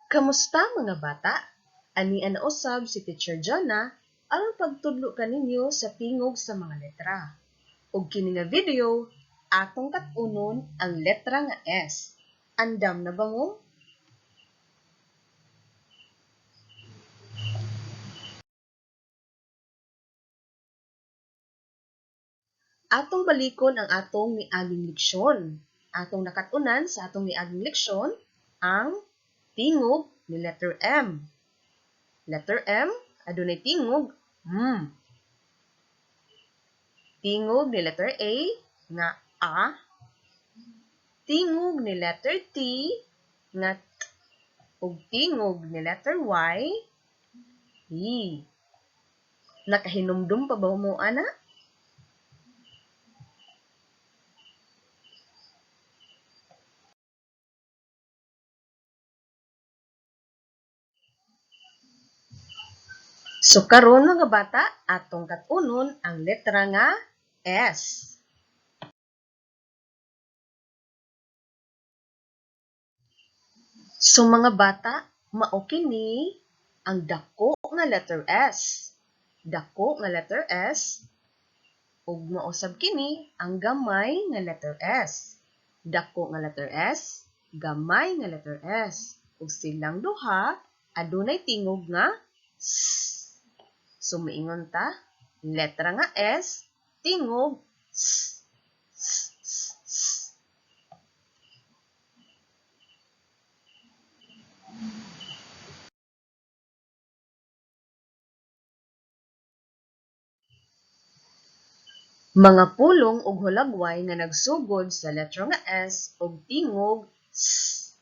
Kamusta mga bata? Ani ana usab si Teacher Jonah aron pagtudlo kaninyo sa tingog sa mga letra. Ug kini nga video atong kat-unon ang letra nga S. Andam na ba mo? Atong balikon ang atong miaging leksyon. Atong nakat-unan sa atong miaging leksyon ang tingog ni letter M. Letter M, adunay tingog Tingog ni letter A nga A. Tingog ni letter T nga T. Ug tingog ni letter Y I. Nakahinumdum pa ba mo ana? So karon mga bata, atong kat-unon ang letra nga S. So mga bata, mao kini ang dako nga letter S. Dako nga letter S ug mausab kini ang gamay nga letter S. Dako nga letter S, gamay nga letter S. Ug silang duha adunay tingog nga S. So maingon ta, letra nga S, tingog S. Mga pulong ug hulagway nga nagsugod sa letra nga S ug tingog S.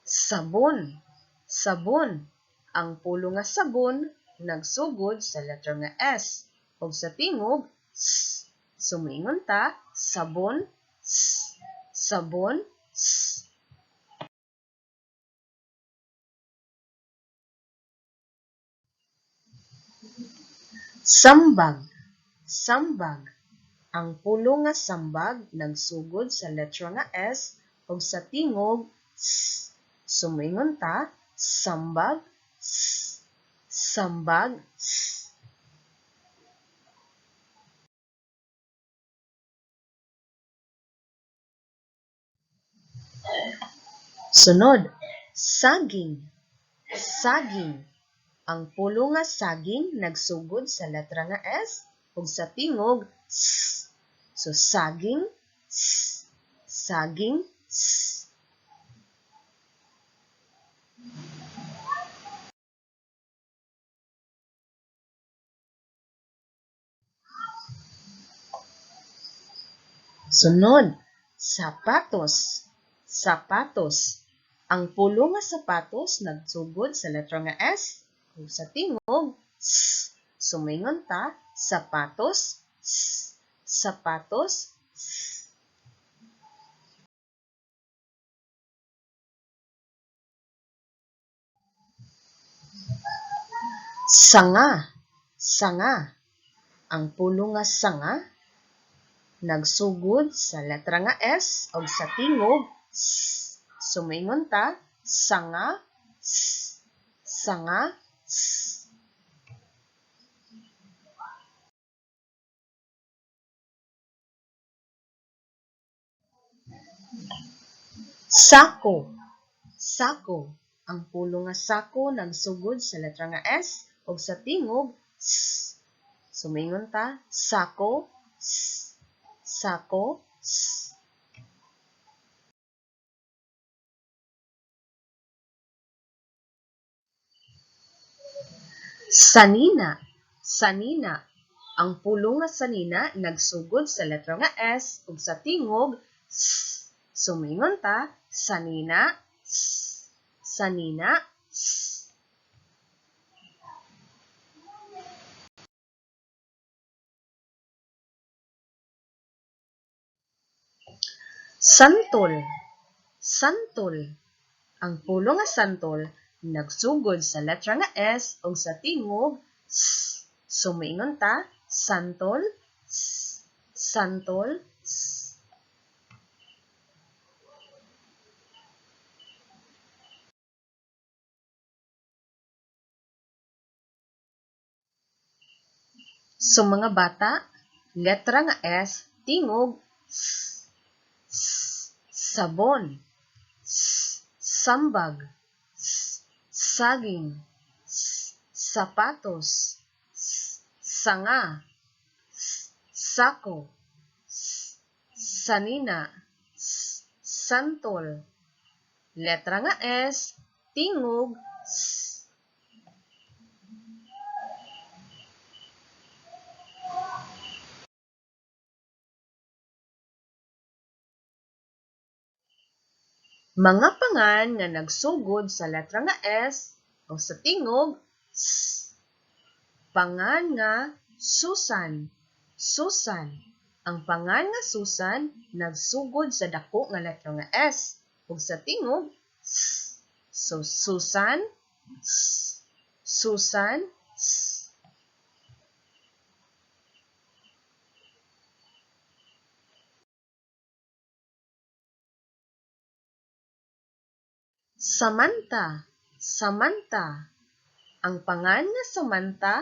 Sabon. Sabon. Ang pulong nga sabon nagsugod sa letra nga S ug sa tingog S. Sumingon ta, sabon S. Sabon S. Sambag. Sambag. Ang pulong nga sambag nagsugod sa letra nga S ug sa tingog S. Sumingon ta, sambag S. Sambag S. Sunod, saging. Saging. Ang pulong nga saging nagsugod sa letra nga S ug sa tingog S. So saging S. Saging S. Sunod, sapatos. Sapatos. Ang pulong nga sapatos nagsugod sa letra nga S ug sa tingog S. Sumingon ta, sapatos S. Sapatos S. Sanga. Sanga. Ang pulong nga sanga nagsugod sa letra nga S ug sa tingog S. Sumingon ta, sanga S. Sanga S. Sako. Sako. Ang pulong nga sako nagsugod sa letra nga S ug sa tingog S. Sumingon ta, sako S. Sako S. Sanina. Sanina. Ang pulong nga sanina nagsugod sa letra nga S ug sa tingog S. Sumingon ta, sanina S. Sanina S. Santol. Santol. Ang pulong nga santol nagsugod sa letra nga S ug sa tingog S. Sumingon ta, santol S. Santol S. So mga bata, letra nga S, tingog sabon, sambag, saging, sapatos, sanga, sako, sanina, santol. Letra nga S, tingog mga pangan nga nagsugod sa letra nga S o sa tingog S. Pangan nga Susan. Susan. Ang pangan nga Susan nagsugod sa dako nga letra nga S ug sa tingog S. So Susan, S. Susan, S. Samantha. Samantha. Ang pangan nga Samantha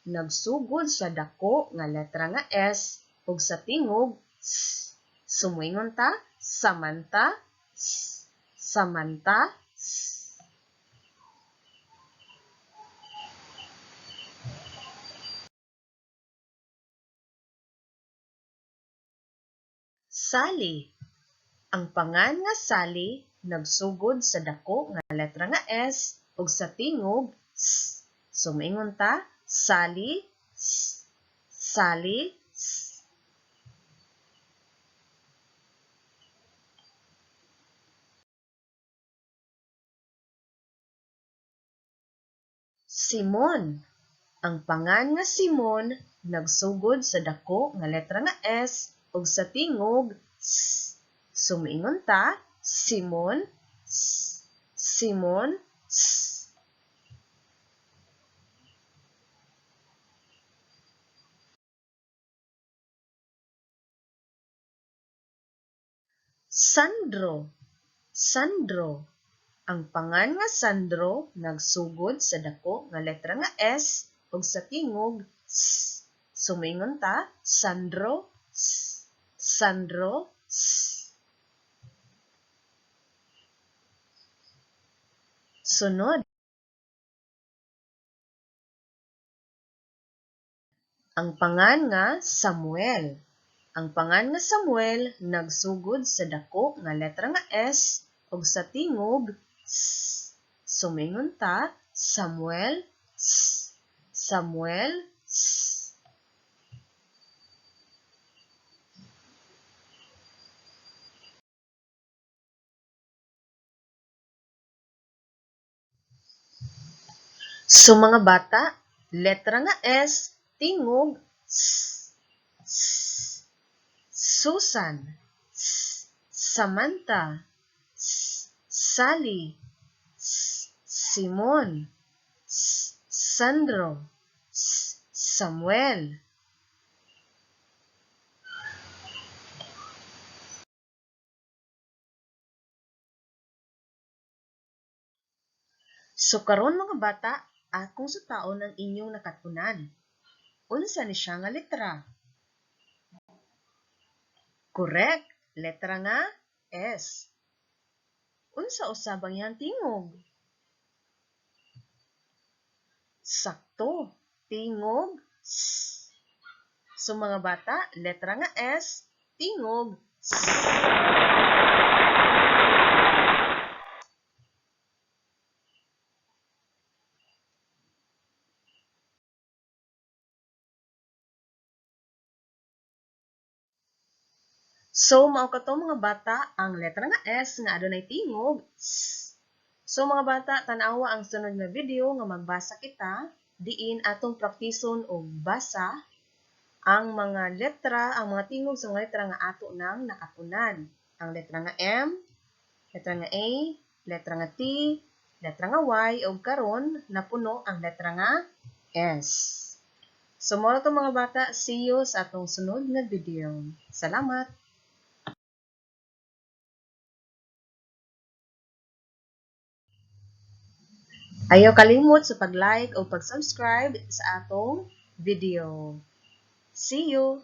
nagsugod sa dako nga letra nga S ug sa tingog S. Sumuingon ta, Samantha, S. Samantha, S. Sally. Ang pangan nga Sally nagsugod sa dako nga letra nga S ug sa tingog S. Sumuingon ta, Sally, S. Sally, S. Simon. Ang pangan nga Simon nagsugod sa dako nga letra nga S ug sa tingog S. Sumiingon ta, Simon, S. Simon, S. Sandro. Sandro. Ang pangan nga Sandro nagsugod sa dako nga letra nga S ug sa tingog S. Sumingon ta, Sandro, S. Sandro, S. Sunod. Ang pangan nga Samuel. Ang pangan nga Samuel nagsugod sa dako nga letra nga S ug sa tingog S. Sumingon ta, Samuel, S. Samuel, S. So mga bata, letra nga S, tingog S. S. Susan, S. Samantha, S. Sally, S. Simon, S. Sandro, S. Samuel. So karon mga bata, akong sutaon ang inyong nakatunan. Unsa ni siya nga letra? Correct, letra nga S. Unsa usab ang iyang tingog? Sakto, tingog S. So mga bata, letra nga S, tingog S. So, mao kato mga bata, ang letra nga S nga adunay tingog S. So, mga bata, tanawa ang sunod nga video nga magbasa kita, diin atong praktison og basa ang mga letra, ang mga tingog sa mga letra nga ato nang nakatunan. Ang letra nga M, letra nga A, letra nga T, letra nga Y, o karon napuno ang letra nga S. So, mao to mga bata, see you sa atong sunod nga video. Salamat! Ayaw kalimot sa pag-like o pag-subscribe sa atong video. See you!